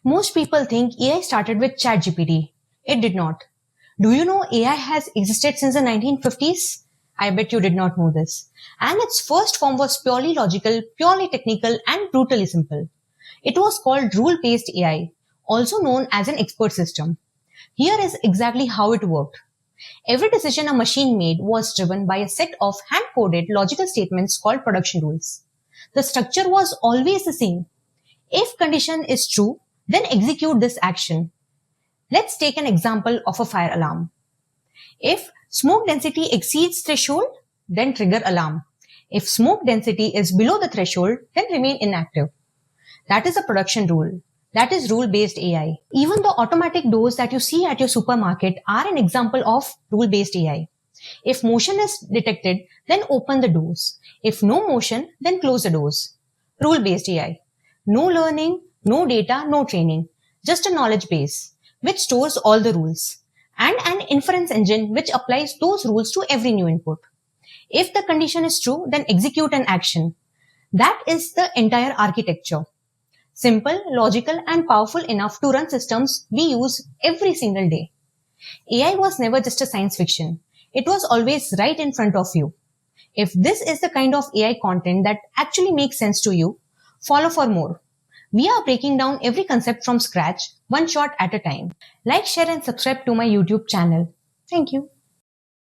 Most people think AI started with ChatGPT. It did not. Do you know AI has existed since the 1950s? I bet you did not know this. And its first form was purely logical, purely technical, and brutally simple. It was called rule-based AI, also known as an expert system. Here is exactly how it worked. Every decision a machine made was driven by a set of hand-coded logical statements called production rules. The structure was always the same. If condition is true, then execute this action. Let's take an example of a fire alarm. If smoke density exceeds threshold, then trigger alarm. If smoke density is below the threshold, then remain inactive. That is a production rule. That is rule-based AI. Even the automatic doors that you see at your supermarket are an example of rule-based AI. If motion is detected, then open the doors. If no motion, then close the doors. Rule-based AI. No learning, no data, no training. Just a knowledge base, which stores all the rules. And an inference engine which applies those rules to every new input. If the condition is true, then execute an action. That is the entire architecture. Simple, logical, and powerful enough to run systems we use every single day. AI was never just a science fiction. It was always right in front of you. If this is the kind of AI content that actually makes sense to you, follow for more. We are breaking down every concept from scratch, one shot at a time. Like, share, and subscribe to my YouTube channel. Thank you.